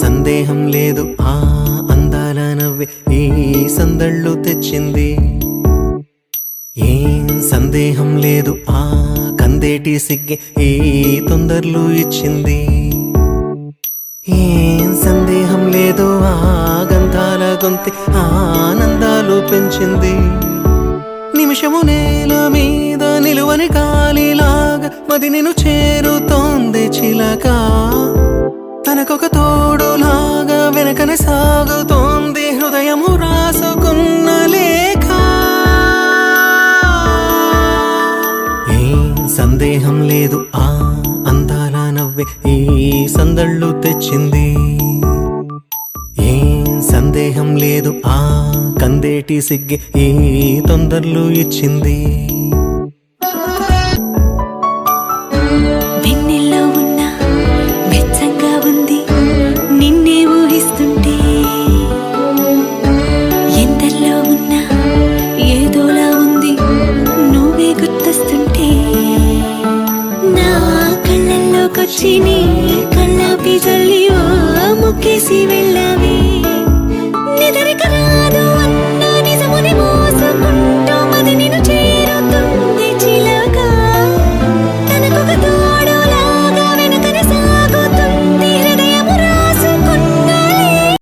సందేహం లేదు ఆ అందాల నవ్వే ఈ సందళ్ళు తెచ్చింది. ఏం సందేహం లేదు ఆ కందేటి సిగ్గే ఈ తొందరలు ఇచ్చింది. ఏం సందేహం లేదు ఆ గంధాల గొంతి ఆనందాలు పెంచింది. నిమిషము నేల మీద నిలువని గాలిలాగా మది నిన్ను చేరుతోంది చిలక. తనకొక తోడులాగా వెనకనే సాగుతోంది హృదయము రాసుకున్న లేఖ. ఏం సందేహం లేదు ఆ అందాల నవ్వే ఈ సందళ్ళు తెచ్చింది. ఏం సందేహం లేదు ఆ కందేటి సిగ్గే ఈ తొందరలు ఇచ్చింది. వెన్నెల్లో ఉన్న వెచ్చంగా ఉంది నిన్నే ఊహిస్తుంటే, ఎంతల్లో ఉన్న ఏదోలా ఉంది నువ్వే గుర్తొస్తుంటే, నా కళ్ళల్లోకొచ్చి నీ కళ్ళాపి జల్లి ఓ ముక్కేసి